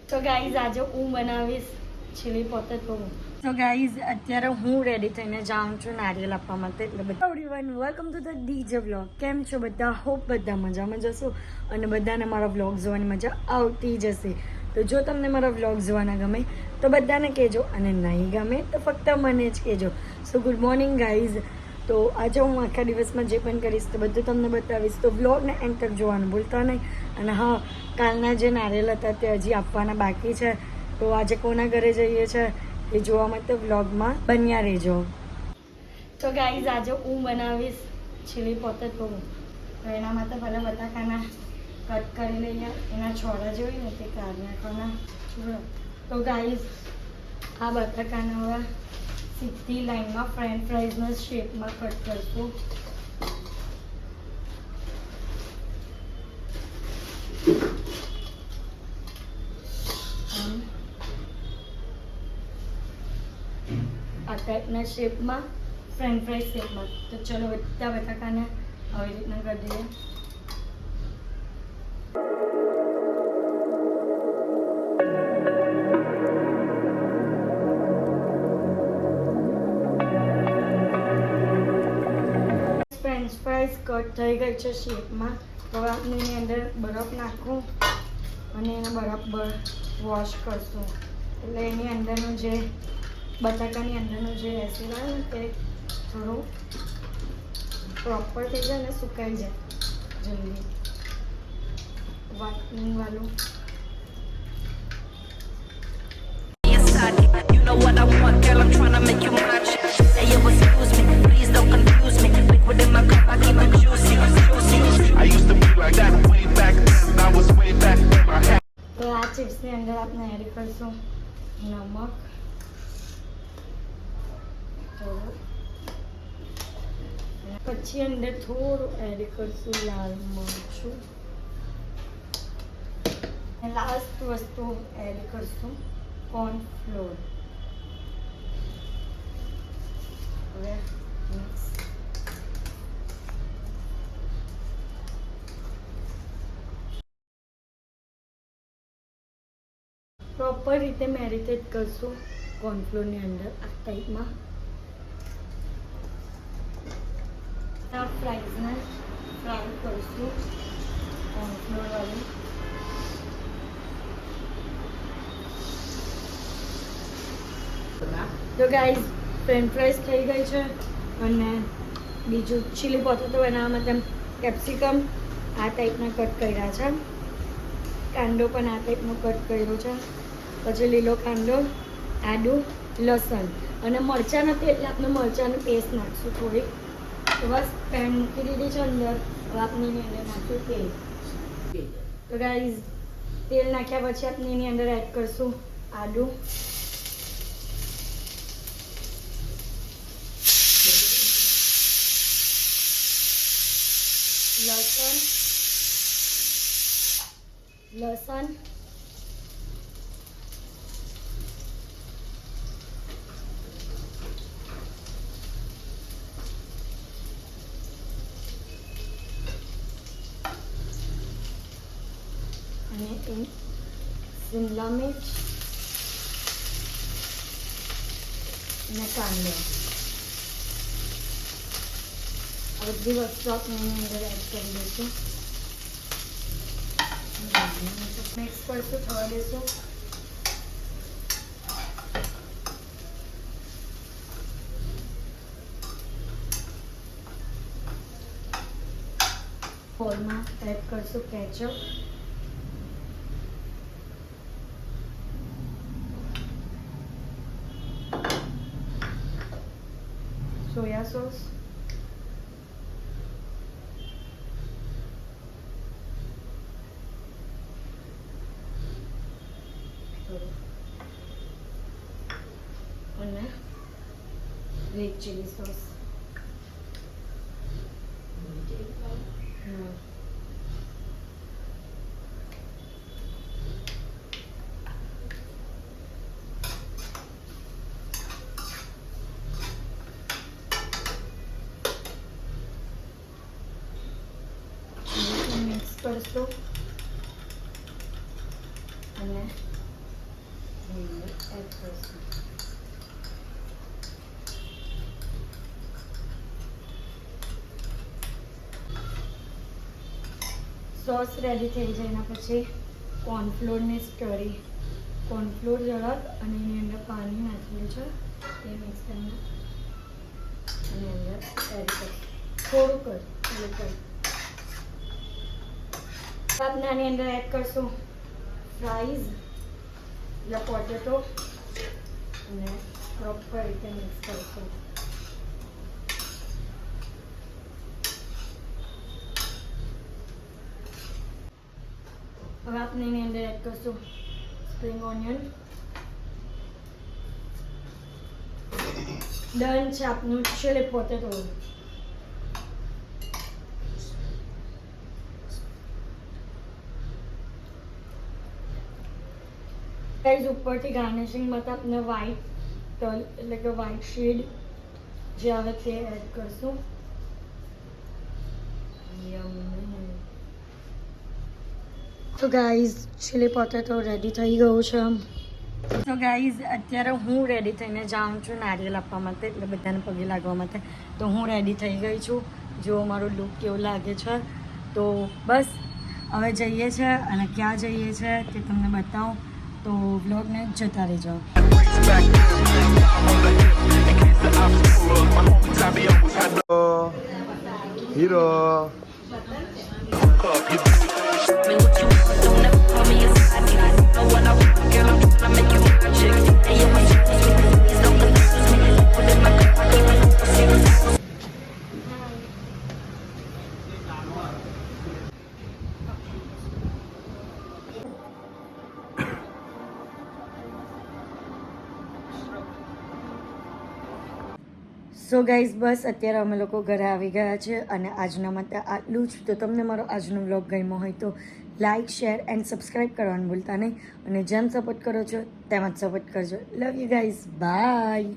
તો ગાઈઝ આજે હું બનાવીશ ચીલી પોટેટો. તો ગાઈઝ અત્યારે હું રેડી થઈને જાઉં છું નારિયેલ આપવા માટે. એટલે બધા everyone welcome to the DJ vlog. કેમ છો બધા? હોપ બધા મજામાં જશો અને બધાને મારા વ્લોગ જોવાની મજા આવતી જશે. તો જો તમને મારા વ્લોગ જોવાના ગમે તો બધાને કહેજો અને નહીં ગમે તો ફક્ત મને જ કહેજો. સો ગુડ મોર્નિંગ ગાઈઝ. તો આજે હું આખા દિવસમાં જે પણ કરીશ તો બધું તમને બતાવીશ. તો વ્લોગને એન્ડ તક જોવાનું ભૂલતા નહીં. અને હા, કાલના જે નારિયેલ હતા તે હજી આપવાના બાકી છે. તો આજે કોના ઘરે જઈએ છે એ જોવા માટે વ્લોગમાં બન્યા રહેજો. તો ગાઈઝ આજે હું બનાવીશ ચીલી પોટેટો. તો એના માટે પહેલાં બટાકાના કટ કરી લઈએ. એના છોડા જોઈ ને તે કાઢી નાખવાના. તો ગાઈઝ આ બટાકાના હવે સીધી લાઈનમાં ફ્રેન્ચ ફ્રાઈઝના શેપમાં કટ કરશું. આ ટાઈપના શેપમાં ફ્રેન્ચ ફ્રાઈઝ શેપમાં. તો ચલો બધા બટાકાને આવી રીતના કરી દઈએ. ફ્રેન્ચ ફ્રાઈઝ કટ થઈ ગઈ છે શેપમાં. તો આપણે એની અંદર બરફ નાખવું અને એને બરાબર વોશ કરશું. એટલે એની અંદરનું જે બટાકાની અંદરનું જે એસિડ આવે ને તે થોડું પ્રોપર થઈ જાય અને સુકાઈ જાય જલ્દી. વાટણીવાળું You know what I want, girl, I'm tryna make you mine. Hey, yo, excuse me, please don't confuse me. Liquid in my cup, I keep it juicy, juicy. I used to be like that way back then, I was way back then, I had. તો આ ચિપ્સની અંદર આપણે add કરશું નમક, પછી અંદર થોડું add કરશું લાલ મરચું, લાસ્ટ વસ્તુ એડ કરશું કોર્નફ્લોર. હવે મિક્સ. પ્રોપર રીતે મેરિનેટ કરશું કોર્નફ્લોરની અંદર આ ટાઈપમાં. આ ફ્રાઈઝને ફ્રાય કરશું કોર્નફ્લોરવાળું. તો ગાઈઝ ફ્રેન્ચ ફ્રાઈઝ થઈ ગઈ છે. અને બીજું ચીલી પોટેટો બનાવવા માટે કેપ્સિકમ આ ટાઈપના કટ કર્યા છે. કાંદો પણ આ ટાઈપનો કટ કર્યો છે. પછી લીલો કાંદો, આદું, લસણ અને મરચાં નથી એટલે આપણે મરચાંની પેસ્ટ નાખીશું થોડીક. તો બસ પેન મૂકી દીધી છે અંદર. હવે આપણે એની અંદર નાખીશું તેલ. તો ગાઈઝ તેલ નાખ્યા પછી આપણે એની અંદર એડ કરશું આદું, લસણ, અને શિમલા મિર્ચ અને કાંદો. આ બધી વસ્તુ આપણે એની અંદર એડ કરી દઈશું. મિક્સ કરશું, થવા દઈશું. બોલમાં એડ કરશું કેચઅપ, સોયા સોસ, અને રેડ ચીલી સોસ. કરશું અને એડ કરશું. સોસ રેડી થઈ જાય એના પછી કોર્નફ્લોરની સ્ટરી. કોર્નફ્લોર જરાક અને એની અંદર પાણી નાખેલું છે એ મિક્સ કરીને અને અંદર એડ કરીશું. થોડુંક જ આપણે આની અંદર એડ કરશું ફ્રાઈઝ એટલે પોટેટો અને પ્રોપર રીતે મિક્સ કરશું. હવે આપણે એની અંદર એડ કરશું સ્પ્રિંગ ઓનિયન. ડન છે આપનું ચીલી પોટેટો. ગાઈઝ ઉપરથી ગાર્નિશિંગ માટે આપણે વ્હાઈટ તલ એટલે કે વ્હાઈટ શેડ જે આવે તે એડ કરશું. તો ગાઈઝ ચીલી પોટેટો રેડી થઈ ગયું છે. તો ગાઈઝ અત્યારે હું રેડી થઈને જાઉં છું નારિયેલ આપવા માટે એટલે બધાને પગે લાગવા માટે. તો હું રેડી થઈ ગઈ છું. જો મારું લુક કેવું લાગે છે. તો બસ હવે જઈએ છીએ અને ક્યાં જઈએ છીએ તે તમને બતાવું. તો વ્લોગને જતા રહેજો. Hero Me what you want, don't ever call me a side chick. Know what I want, girl, I'm tryna make you my chick. Hey, yo, excuse me, please don't confuse me. Put in my cup, I keep it serious. So guys બસ અત્યારે અમે લોકો ઘરે આવી ગયા છે અને આજના માટે આટલું જ. તો તમને મારો આજનો વ્લોગ ગમ્યો હોય તો લાઇક શેર એન્ડ સબસ્ક્રાઈબ કરવાનું ભૂલતા નહીં અને જેમ સપોર્ટ કરો છો તેમ જ સપોર્ટ કરજો. Love you guys. બાય.